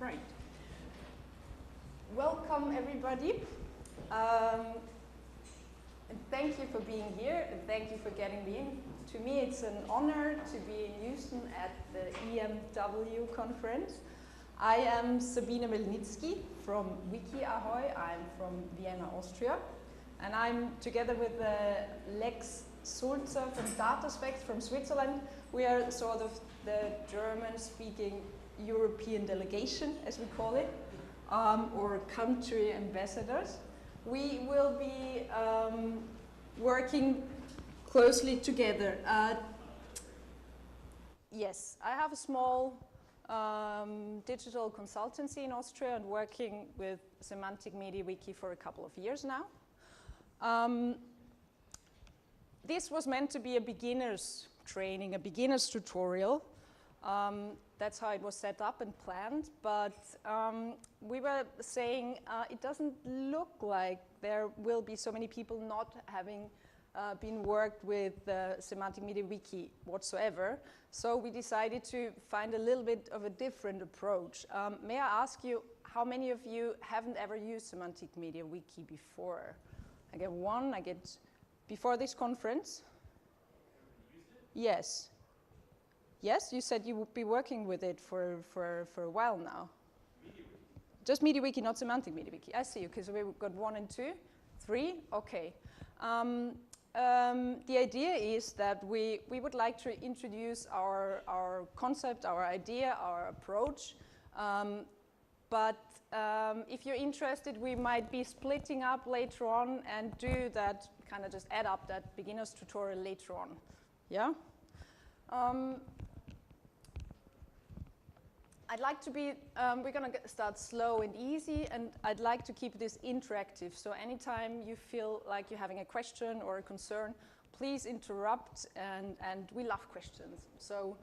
Right. Welcome, everybody. And thank you for being here, and thank you for getting me in. To me, it's an honor to be in Houston at the EMW conference. I am Sabine Melnicki from Wiki Ahoy. I'm from Vienna, Austria. And I'm together with Lex Sulzer from DataSpecs from Switzerland. We are sort of the German-speaking European delegation, as we call it, or country ambassadors. We will be working closely together. Yes, I have a small digital consultancy in Austria and working with Semantic Media Wiki for a couple of years now. This was meant to be a beginner's training, a beginner's tutorial. That's how it was set up and planned, but we were saying it doesn't look like there will be so many people not having been worked with Semantic Media Wiki whatsoever. So we decided to find a little bit of a different approach. May I ask you, how many of you haven't ever used Semantic Media Wiki before? I get one, I get before this conference. Yes. Yes, you said you would be working with it for a while now. MediaWiki. Just MediaWiki, not Semantic MediaWiki. I see you, because we've got 1 and 2, 3, okay. The idea is that we would like to introduce our concept, our idea, our approach. But if you're interested, we might be splitting up later on and do that, kind of just add up that beginner's tutorial later on. Yeah? I'd like to be, we're going to start slow and easy, and I'd like to keep this interactive. So anytime you feel like you're having a question or a concern, please interrupt, and we love questions. So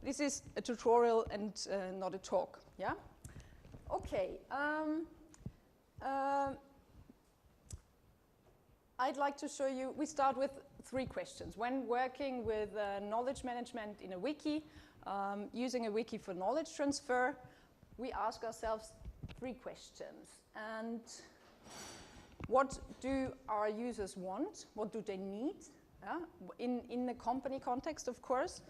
this is a tutorial and not a talk, yeah? Okay. I'd like to show you, we start with 3 questions. When working with knowledge management in a wiki, using a wiki for knowledge transfer, we ask ourselves 3 questions. And what do our users want? What do they need? In the company context, of course.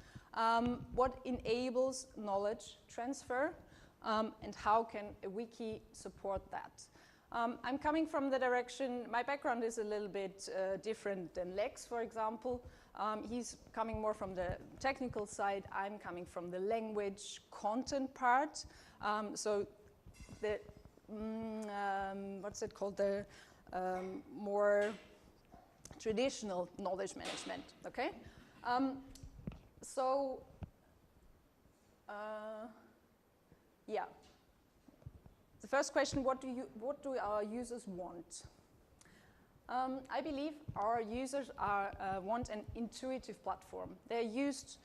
What enables knowledge transfer? And how can a wiki support that? I'm coming from the direction, my background is a little bit different than Lex, for example. He's coming more from the technical side. I'm coming from the language content part. So the, what's it called? The more traditional knowledge management, okay? Yeah. The first question, what do our users want? I believe our users want an intuitive platform. They're used,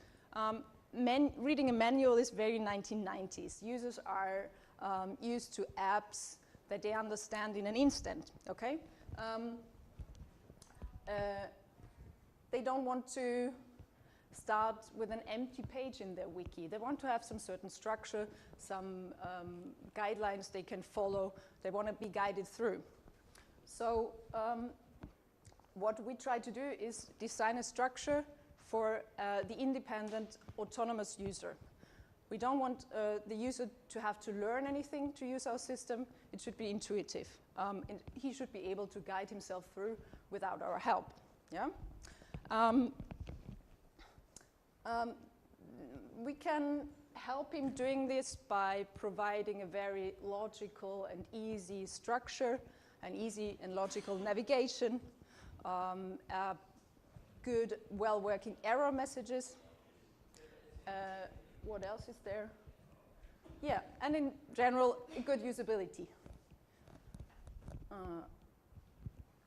reading a manual is very 1990s. Users are used to apps that they understand in an instant, okay? They don't want to start with an empty page in their wiki. They want to have some certain structure, some guidelines they can follow. They want to be guided through. So what we try to do is design a structure for the independent, autonomous user. We don't want the user to have to learn anything to use our system. It should be intuitive. And he should be able to guide himself through without our help. Yeah? We can help him doing this by providing a very logical and easy structure, an easy and logical navigation, good, well-working error messages. What else is there? Yeah, and in general, good usability.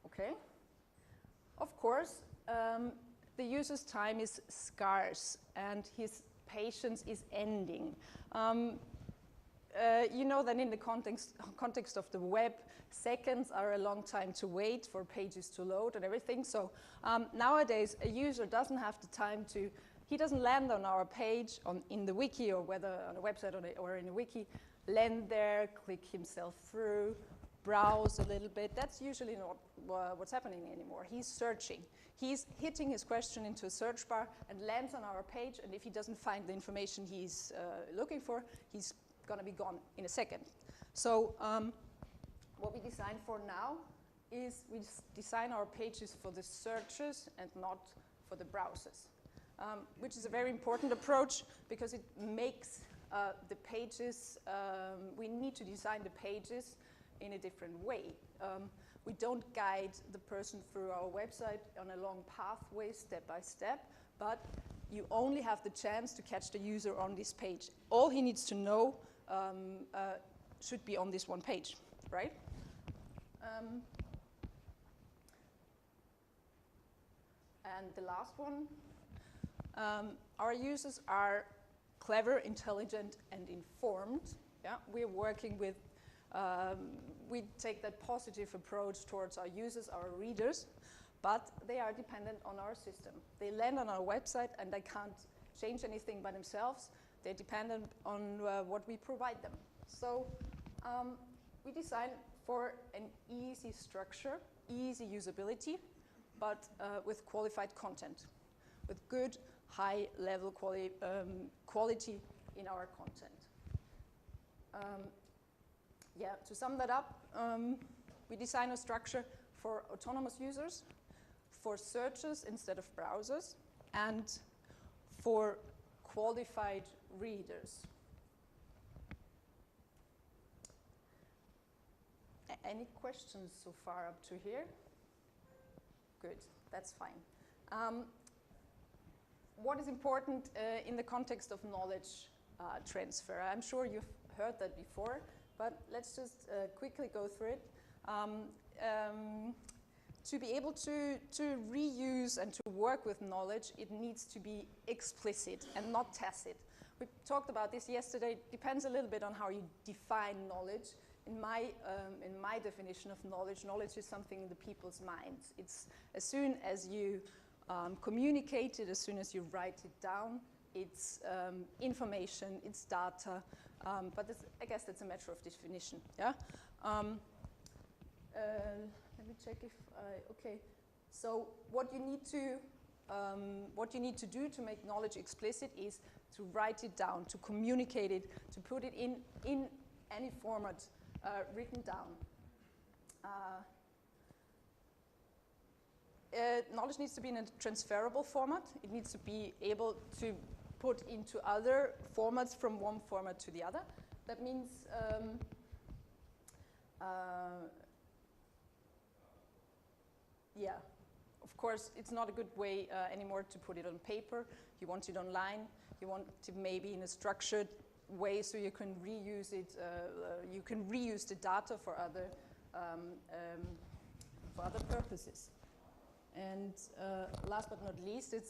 Okay. Of course, the user's time is scarce and his patience is ending. You know that in the context of the web, seconds are a long time to wait for pages to load and everything. So nowadays, a user doesn't have the time to, he doesn't land on our page in the wiki, or whether on a website or in a wiki, land there, click himself through, browse a little bit. That's usually not what's happening anymore. He's searching. He's hitting his question into a search bar and lands on our page, and if he doesn't find the information he's looking for, he's going to be gone in a second. So what we design for now is we design our pages for the searches and not for the browsers, which is a very important approach because it makes the pages, we need to design the pages in a different way. We don't guide the person through our website on a long pathway, step by step, but you only have the chance to catch the user on this page. All he needs to know should be on this one page, right? And the last one, our users are clever, intelligent, and informed. Yeah, we're working with, we take that positive approach towards our users, our readers, but they are dependent on our system. They land on our website and they can't change anything by themselves. They're dependent on what we provide them. So we design for an easy structure, easy usability, but with qualified content, with good, high-level quality in our content. Yeah, to sum that up, we design a structure for autonomous users, for searches instead of browsers, and for qualified readers. Any questions so far up to here? Good, that's fine. What is important in the context of knowledge transfer? I'm sure you've heard that before, but let's just quickly go through it. To be able to reuse and to work with knowledge, it needs to be explicit and not tacit. We talked about this yesterday. It depends a little bit on how you define knowledge. In my definition of knowledge, knowledge is something in the people's minds. It's as soon as you communicate it, as soon as you write it down, it's information, it's data, but I guess that's a matter of definition. Yeah. Let me check if okay. So what you need to do to make knowledge explicit is to write it down, to communicate it, to put it in any format written down. Knowledge needs to be in a transferable format. It needs to be able to put into other formats from one format to the other. That means yeah, of course, it's not a good way anymore to put it on paper. You want it online. You want it maybe in a structured way so you can reuse it. You can reuse the data for other purposes. And last but not least, it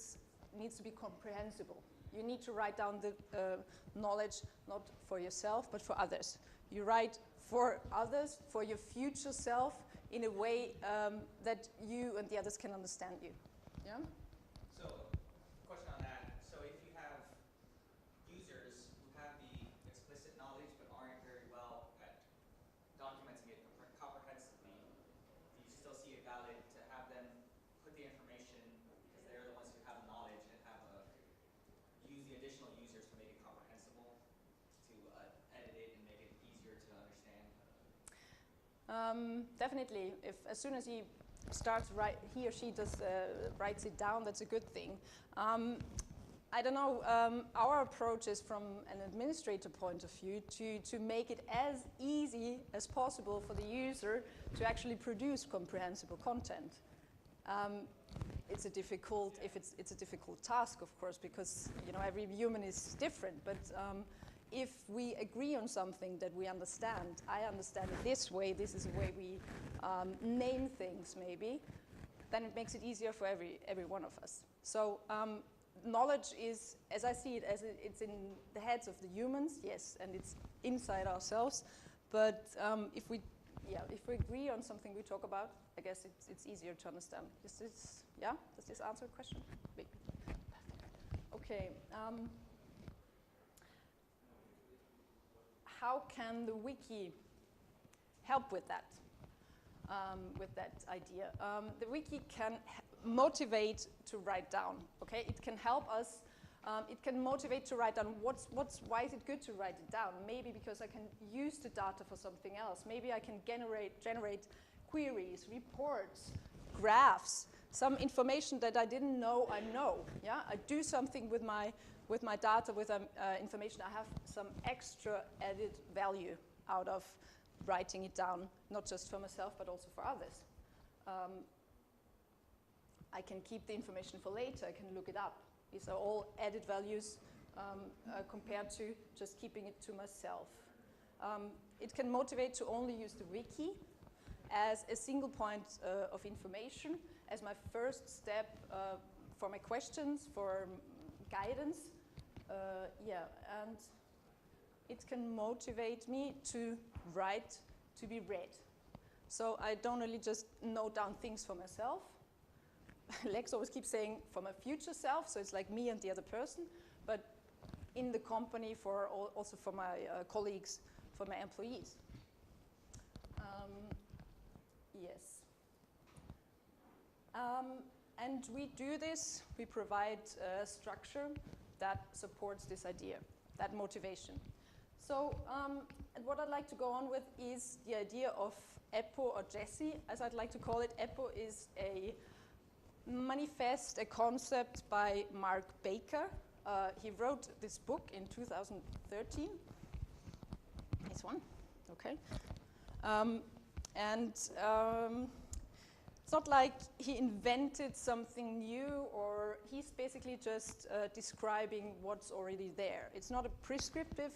needs to be comprehensible. You need to write down the knowledge not for yourself, but for others. You write for others, for your future self, in a way that you and the others can understand you. Yeah? So, question on that. So if you have users who have the explicit knowledge but aren't very well at documenting it comprehensively, do you still see it valid to have them put the information, because they're the ones who have the knowledge, and use the additional users to make it comprehensible, to edit it and make it easier to understand? Definitely. As soon as he starts, he or she writes it down, that's a good thing. I don't know, our approach is from an administrator point of view to make it as easy as possible for the user to actually produce comprehensible content. It's a difficult task, of course, because every human is different. But if we agree on something that we understand, I understand it this way. This is the way we name things, maybe. Then it makes it easier for every one of us. So knowledge is, as I see it, it's in the heads of the humans, yes, and it's inside ourselves. But if we agree on something we talk about, I guess it's easier to understand. Does this answer the question? Perfect. Okay. How can the wiki help with that idea? The wiki can motivate to write down. Okay, it can help us. It can motivate to write down why is it good to write it down? Maybe because I can use the data for something else. Maybe I can generate queries, reports, graphs, some information that I didn't know I know. Yeah, I do something with my data, with information. I have some extra added value out of writing it down, not just for myself, but also for others. I can keep the information for later. I can look it up. These are all added values compared to just keeping it to myself. It can motivate to only use the wiki as a single point of information, as my first step for my questions, for guidance. And it can motivate me to write, to be read. So I don't really just note down things for myself. Lex always keeps saying for my future self, so it's like me and the other person, but in the company, also for my colleagues, for my employees. Yes. And we do this, we provide a structure that supports this idea, that motivation. So and what I'd like to go on with is the idea of EPPO, or Jesse, as I'd like to call it. EPPO is a manifest, a concept by Mark Baker. He wrote this book in 2013. This one, okay. It's not like he invented something new, or he's basically just describing what's already there. It's not a prescriptive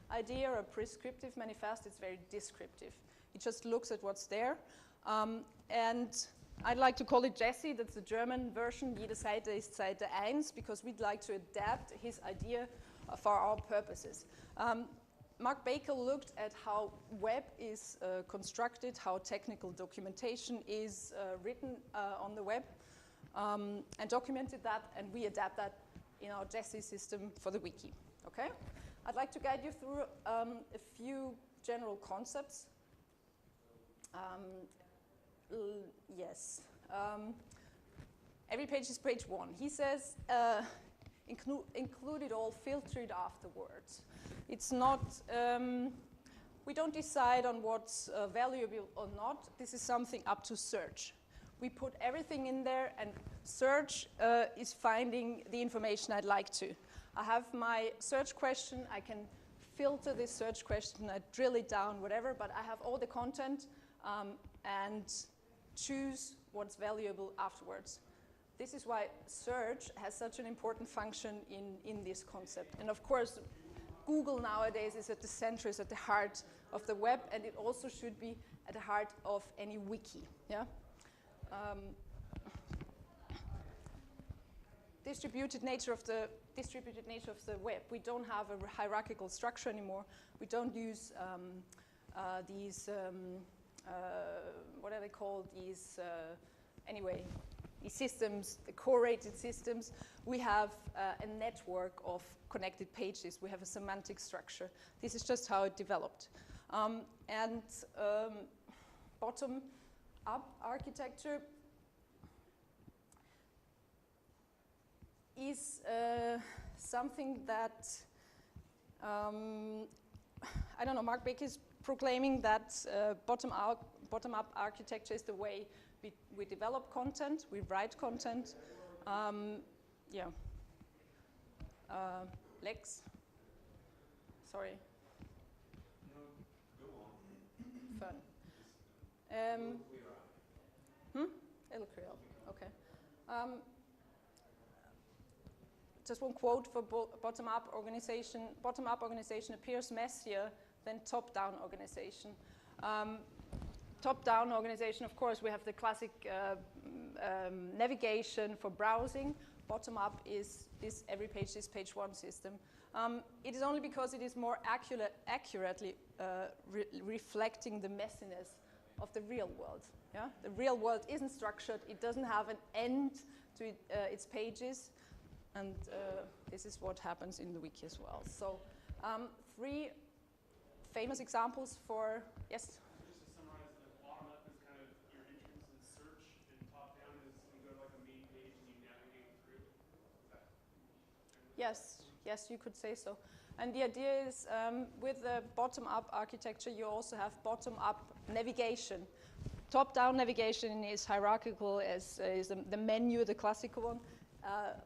idea or a prescriptive manifest, it's very descriptive. It just looks at what's there. And I'd like to call it Jesse, that's the German version, jede Seite ist Seite 1, because we'd like to adapt his idea for our purposes. Mark Baker looked at how web is constructed, how technical documentation is written on the web, and documented that, and we adapt that in our Jesse system for the wiki. Okay? I'd like to guide you through a few general concepts. Yes. Every page is page 1. He says, include it all, filter it afterwards. It's not, we don't decide on what's valuable or not. This is something up to search. We put everything in there, and search is finding the information I'd like to. I have my search question. I can filter this search question. I drill it down, whatever, but I have all the content and choose what's valuable afterwards. This is why search has such an important function in this concept. And of course, Google nowadays is at the center, is at the heart of the web, and it also should be at the heart of any wiki. Yeah? Distributed nature of the web. We don't have a hierarchical structure anymore. We don't use these, what are they called? These, anyway, these systems, the correlated systems. We have a network of connected pages. We have a semantic structure. This is just how it developed. Bottom-up architecture is something that, I don't know, Mark Baker is proclaiming that bottom-up architecture is the way we develop content, we write content. Yeah. Lex? Sorry. No, go on. Fun. It'll clear up. Okay. Just one quote for bottom-up organization. Bottom-up organization appears messier than top-down organization. Top-down organization, of course, we have the classic navigation for browsing. Bottom-up is this every page, this page 1 system. It is only because it is more accurately reflecting the messiness of the real world. Yeah? The real world isn't structured. It doesn't have an end to its pages. And this is what happens in the wiki as well. So 3 famous examples for, yes? Just to summarize, the bottom up is kind of your entrance and search, and top down is you go to like a main page and you navigate through. Is that Yes, yes, you could say so. And the idea is with the bottom-up architecture, you also have bottom-up navigation. Top-down navigation is hierarchical, is the menu, the classical one.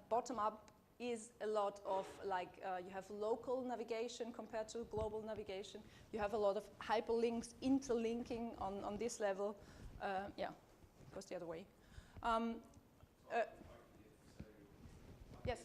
Bottom-up is a lot of like, you have local navigation compared to global navigation. You have a lot of hyperlinks interlinking on this level. Yeah, it goes the other way. Yes.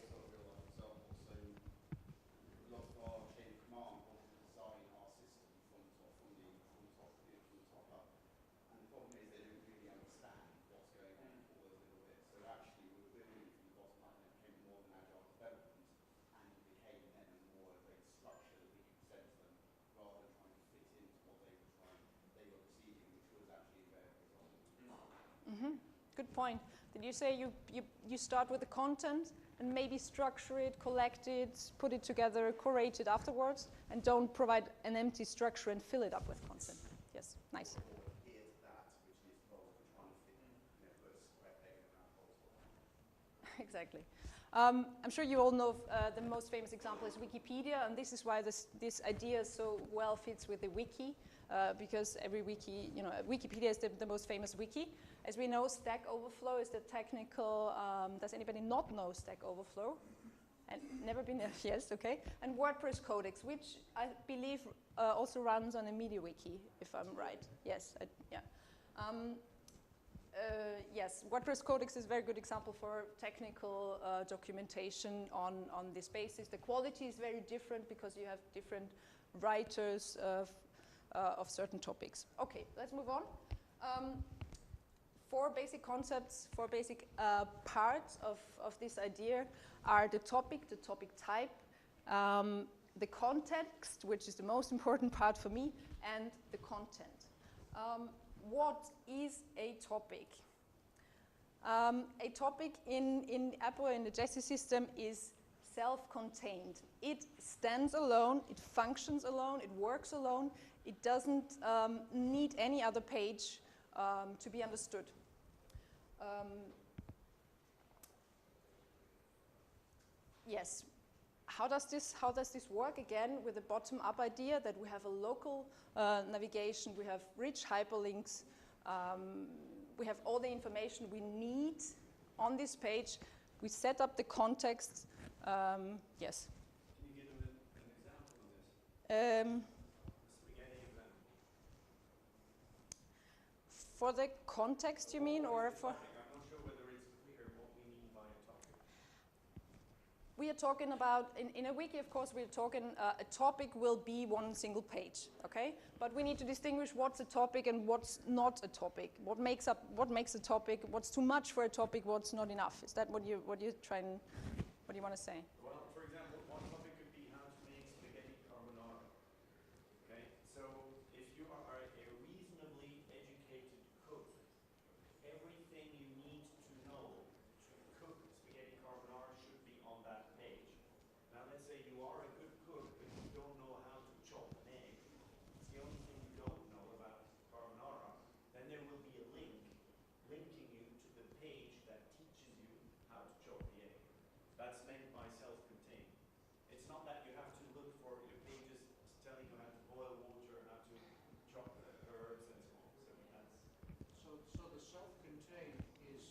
Good point. Did you say you start with the content and maybe structure it, collect it, put it together, curate it afterwards, and don't provide an empty structure and fill it up with content? Yes, nice. Exactly. I'm sure you all know the most famous example is Wikipedia, and this is why this idea so well fits with the wiki, because every wiki, Wikipedia is the most famous wiki. As we know, Stack Overflow is the technical, does anybody not know Stack Overflow? And never been there, yes, okay. And WordPress Codex, which I believe also runs on a MediaWiki, if I'm right. Yes, yeah. Yes, WordPress Codex is a very good example for technical documentation on this basis. The quality is very different because you have different writers of certain topics. Okay, let's move on. 4 basic concepts, 4 basic parts of this idea are the topic type, the context, which is the most important part for me, and the content. What is a topic? A topic in EPPO, in the Jessie system, is self-contained. It stands alone, it functions alone, it works alone. It doesn't need any other page to be understood. Yes. How does this work? Again, with the bottom-up idea that we have a local navigation, we have rich hyperlinks, we have all the information we need on this page. We set up the context. Yes. Can you give them an example of this? Spaghetti example. For the context, you mean, or for? I'm not sure whether it's clear what we mean by a topic. We are talking about, in a wiki, of course, we're talking, a topic will be one single page, okay? But we need to distinguish what's a topic and what's not a topic. What makes a topic, what's too much for a topic, what's not enough. Is that what you want to say? Well, for example, one topic could be how to make spaghetti carbonara. Okay, so if you are a reasonably educated cook, everything you need to know to cook spaghetti carbonara should be on that page. Now let's say you are a good cook, but you don't know how to chop an egg. It's the only thing you don't know about carbonara. Then there will be a link linking you to the page that teaches you how to chop the egg. That's meant by self-contained. It's not that you have to look for your pages telling you how to boil water, how to chop herbs, and so on. So that's So the self-contained is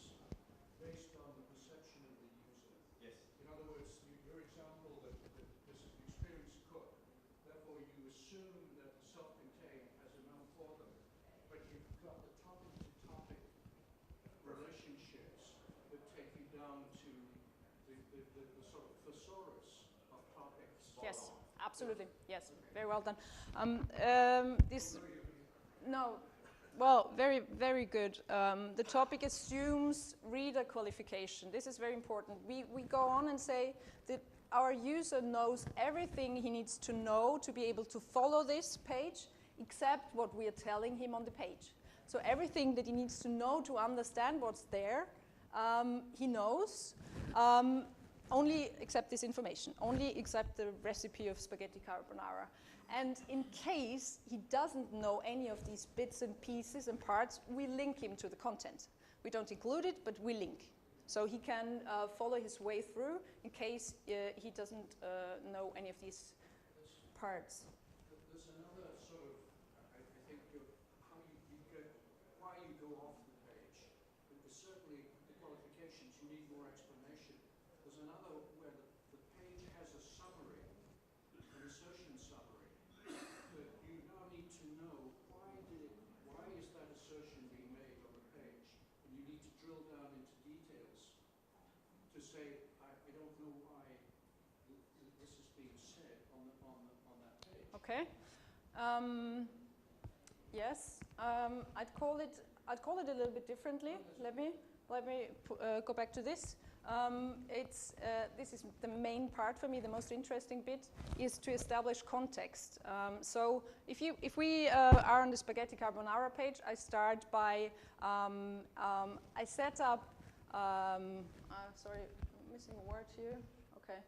based on the perception of the user. yes. In other words, your example that this is an experienced cook, therefore you assume that the self-contained has enough for them, but you've got the topic-to-topic relationships that take you down to the sort of thesaurus of topics. Yes, absolutely. Yes, very well done. Well, very, very good. The topic assumes reader qualification. This is very important. We go on and say that our user knows everything he needs to know to be able to follow this page, except what we are telling him on the page. So everything that he needs to know to understand what's there, he knows. only accept this information, only accept the recipe of spaghetti carbonara. And in case he doesn't know any of these bits and pieces and parts, we link him to the content. We don't include it, but we link. So he can follow his way through in case he doesn't know any of these parts. There's another sort of, I think, how you get, why you go off the page. Because certainly the qualifications, you need more explanation. There's another where the page has a summary, an assertion summary. But you now need to know why is that assertion being made on the page? And you need to drill down into details to say, I don't know why this is being said on that page. Okay. Yes. I'd call it a little bit differently. Let me go back to this. This is the main part for me. The most interesting bit is to establish context. So if we are on the spaghetti carbonara page, I start by I set up. Sorry, I'm missing a word here. Okay.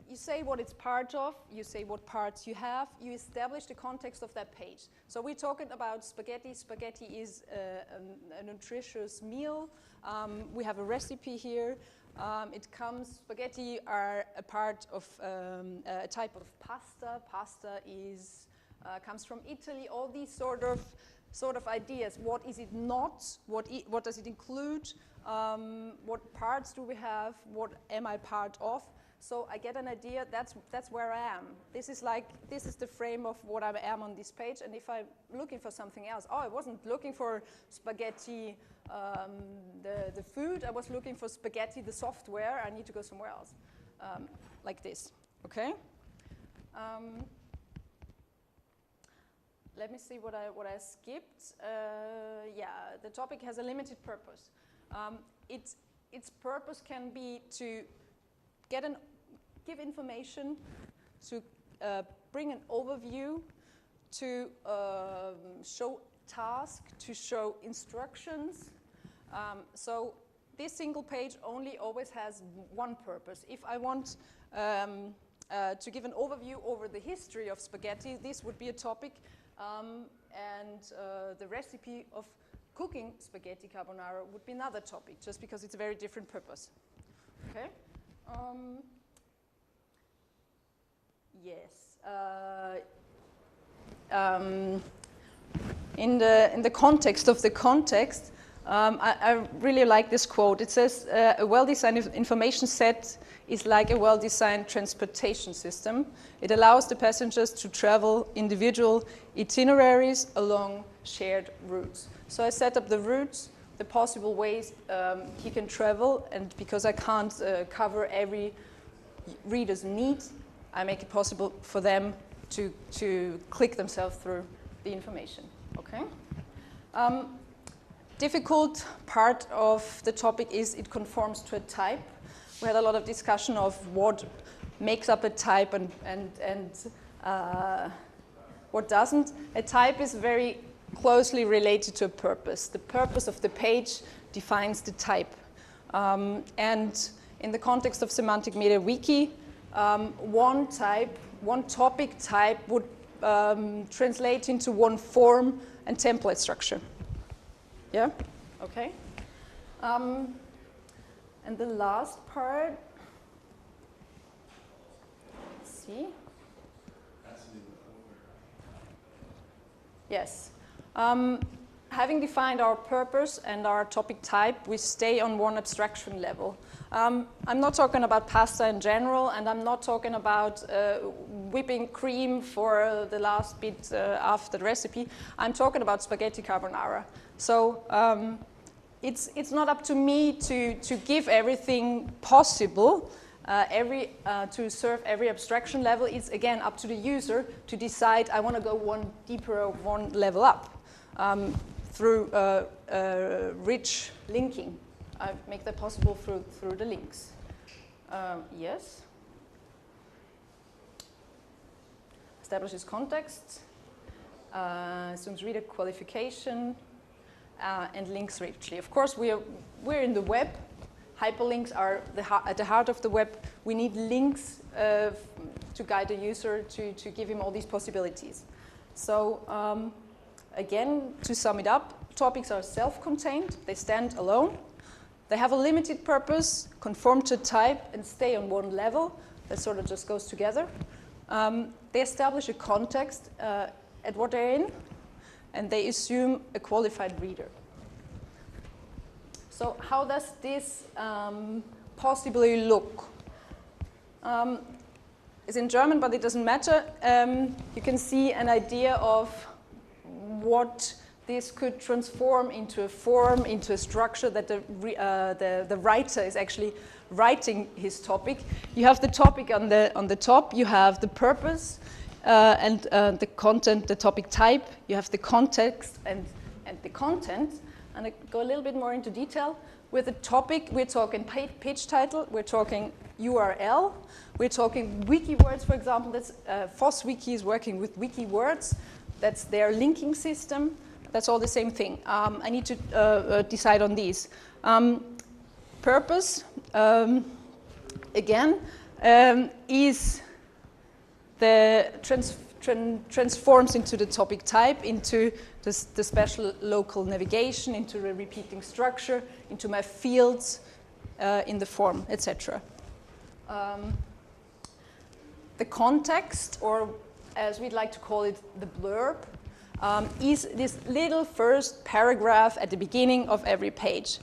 You say what it's part of, you say what parts you have, you establish the context of that page. So we're talking about spaghetti. Spaghetti is a nutritious meal. We have a recipe here. Spaghetti are a part of a type of pasta. Pasta comes from Italy. All these sort of ideas. What is it not? What does it include? What parts do we have? What am I part of? So I get an idea, that's where I am. This is the frame of what I am on this page, and if I'm looking for something else, I wasn't looking for spaghetti, the food, I was looking for spaghetti, the software, I need to go somewhere else, like this, okay? Let me see what I skipped. Yeah, the topic has a limited purpose. Its purpose can be to give information, to bring an overview, to show task, to show instructions. So this single page only always has one purpose. If I want to give an overview over the history of spaghetti, this would be a topic, and the recipe of cooking spaghetti carbonara would be another topic, just because it's a very different purpose. Okay? Yes. In the context of the context, I really like this quote. It says, a well-designed information set is like a well-designed transportation system. It allows the passengers to travel individual itineraries along shared routes. So I set up the routes, the possible ways he can travel, and because I can't cover every reader's need, I make it possible for them to click themselves through the information. Okay. Difficult part of the topic is it conforms to a type. We had a lot of discussion of what makes up a type and what doesn't. A type is very closely related to a purpose. The purpose of the page defines the type. And in the context of semantic media wiki, one topic type would translate into one form and template structure. Yeah? Okay. And the last part, let's see. Yes. Having defined our purpose and our topic type, we stay on one abstraction level. I'm not talking about pasta in general, and I'm not talking about whipping cream for the last bit after the recipe. I'm talking about spaghetti carbonara. So it's not up to me to give everything possible, to serve every abstraction level. It's again up to the user to decide I want to go one deeper or one level up through rich linking. I make that possible through the links. Yes. Establishes context, assumes reader qualification, and links richly. Of course, we're in the web, hyperlinks are at the heart of the web. We need links to guide the user to give him all these possibilities. So again, to sum it up, topics are self-contained, they stand alone, they have a limited purpose, conform to type, and stay on one level. That sort of just goes together. They establish a context at what they're in, and they assume a qualified reader. So how does this possibly look? It's in German, but it doesn't matter. You can see an idea of what this could transform into a form, into a structure that the writer is actually writing his topic. You have the topic on the top, you have the purpose and the content, the topic type, you have the context and the content. And I go a little bit more into detail. With the topic, we're talking page title, we're talking URL, we're talking wiki words, for example. That's FOSS-Wiki is working with wiki words. That's their linking system. That's all the same thing. I need to decide on these. Purpose, again, is the transforms into the topic type, into the special local navigation, into the repeating structure, into my fields in the form, etc. The context, or as we'd like to call it, the blurb, is this little first paragraph at the beginning of every page.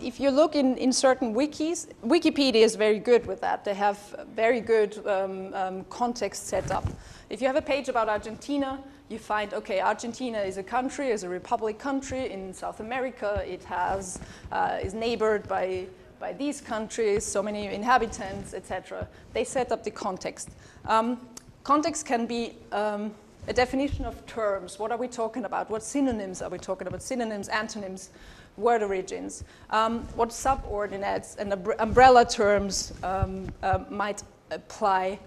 If you look in certain wikis, Wikipedia is very good with that. They have very good context set up. If you have a page about Argentina, you find, okay, Argentina is a country, is a republic country in South America. It has, is neighbored by these countries, so many inhabitants, etc. They set up the context. Context can be a definition of terms. What are we talking about? What synonyms are we talking about? Synonyms, antonyms, word origins. What subordinates and umbrella terms might apply.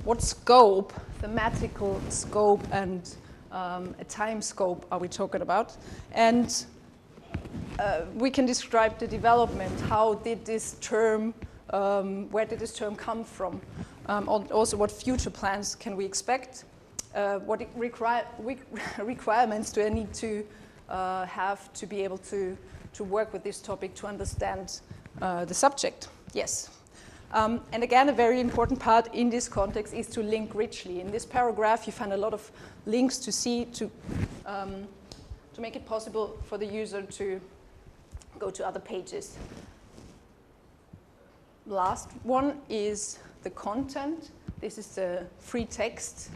What scope, thematical scope, and a time scope are we talking about? And we can describe the development. How did this term, where did this term come from? Also, what future plans can we expect? What requirements do I need to have to be able to work with this topic, to understand the subject? Yes. And again, a very important part in this context is to link richly. In this paragraph, you find a lot of links to see, to make it possible for the user to go to other pages. Last one is the content. This is the free text.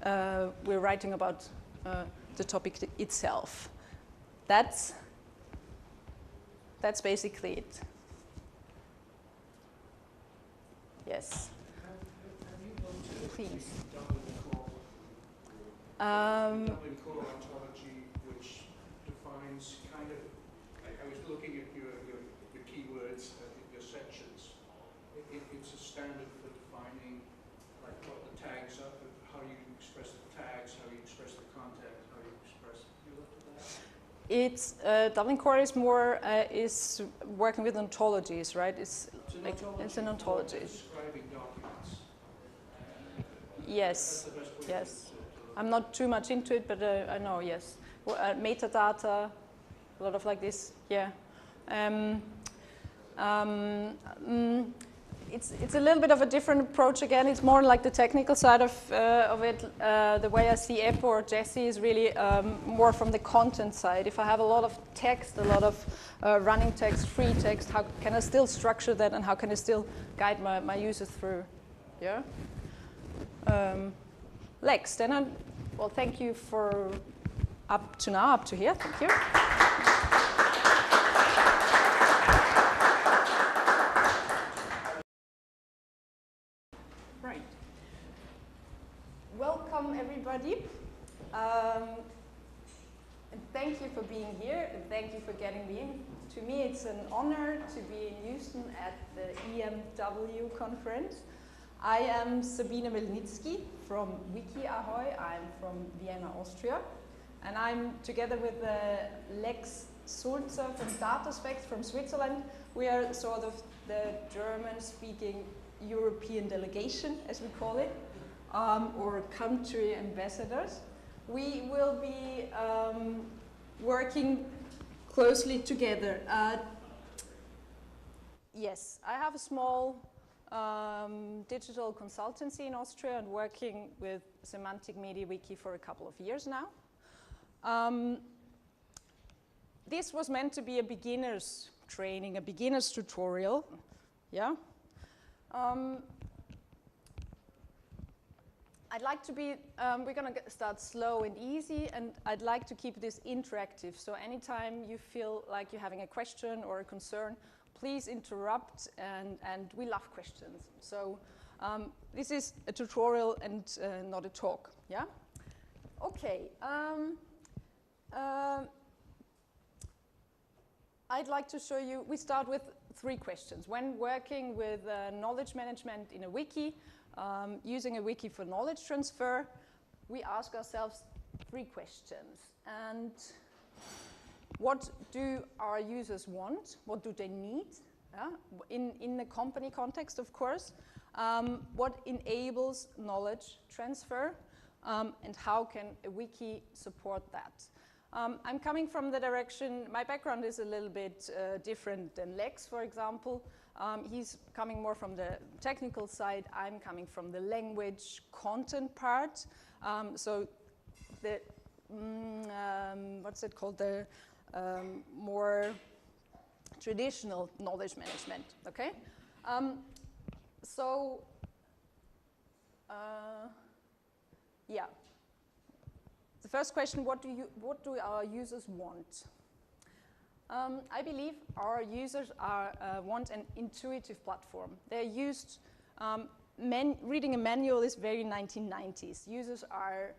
We're writing about the topic itself. That's basically it. Yes. Have you noted Please. Dublin core ontology, which defines kind of, I was looking at your keywords, your sections. It's a standard for defining like what the tags are, how you express the tags, how you express the content, how you express. You looked at that? It's Dublin core is more is working with ontologies, right? It's an ontology. Describing documents. Yes. That's the best way Yes. to I'm not too much into it, but I know, yes. Metadata, a lot of like this, yeah. It's a little bit of a different approach again. It's more like the technical side of it. The way I see EPPO or Jesse is really more from the content side. If I have a lot of text, a lot of running text, free text, how can I still structure that, and how can I still guide my users through? Yeah. Lex, then well, thank you for up to now, up to here. Thank you. Right. Welcome, everybody. And thank you for being here, and thank you for getting me in. To me, it's an honor to be in Houston at the EMW conference. I am Sabine Melnicki from Wiki Ahoy. I'm from Vienna, Austria. And I'm together with Lex Sulzer from DataSpect from Switzerland. We are sort of the German-speaking European delegation, as we call it, or country ambassadors. We will be working closely together. Yes, I have a small digital consultancy in Austria and working with Semantic Media Wiki for a couple of years now. This was meant to be a beginner's training, a beginner's tutorial. Yeah. I'd like to be, we're going to start slow and easy, and I'd like to keep this interactive. So anytime you feel like you're having a question or a concern, please interrupt, and we love questions. So this is a tutorial and not a talk, yeah? Okay. I'd like to show you, we start with 3 questions. When working with knowledge management in a wiki, using a wiki for knowledge transfer, we ask ourselves 3 questions. And what do our users want? What do they need? In the company context, of course. What enables knowledge transfer? And how can a wiki support that? I'm coming from the direction, my background is a little bit different than Lex, for example. He's coming more from the technical side. I'm coming from the language content part. So the, what's it called? The more traditional knowledge management, okay? Yeah. The first question, what do our users want? I believe our users want an intuitive platform. They're used, reading a manual is very 1990s. Users are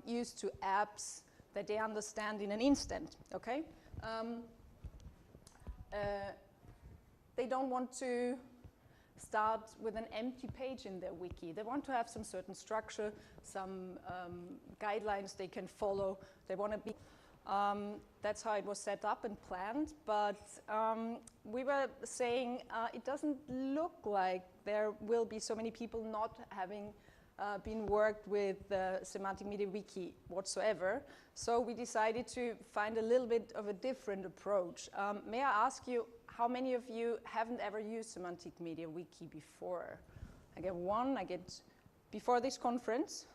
used to apps that they understand in an instant, okay? They don't want to start with an empty page in their wiki. They want to have some certain structure, some guidelines they can follow. They want to be, that's how it was set up and planned, but we were saying it doesn't look like there will be so many people not having been worked with the Semantic Media Wiki whatsoever. So we decided to find a little bit of a different approach. May I ask you, how many of you haven't ever used Semantic Media Wiki before? I get 1, I get, before this conference?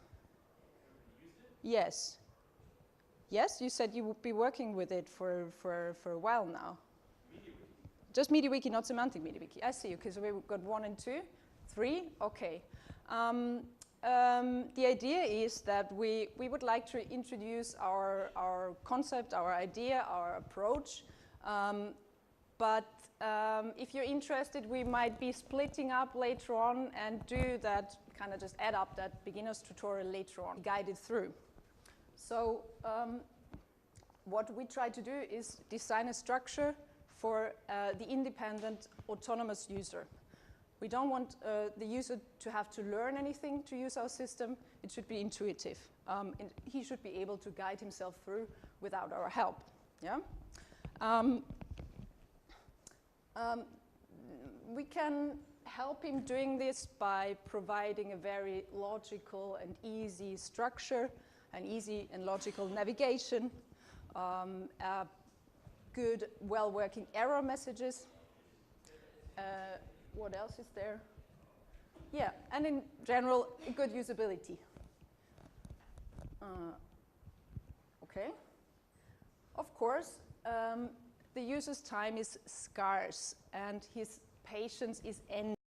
Used it? Yes. Yes, you said you would be working with it for a while now. MediaWiki. Just MediaWiki, not Semantic Media Wiki. I see you, because we've got 1 and 2, 3, okay. The idea is that we would like to introduce our concept, our idea, our approach. But if you're interested, we might be splitting up later on and do that, kind of just add up that beginner's tutorial later on, guided through. So what we try to do is design a structure for the independent, autonomous user. We don't want the user to have to learn anything to use our system. It should be intuitive. And he should be able to guide himself through without our help. Yeah? We can help him doing this by providing a very logical and easy structure, an easy and logical navigation, good, well-working error messages. What else is there? Yeah, and in general, good usability. Okay. Of course, the user's time is scarce and his patience is endless.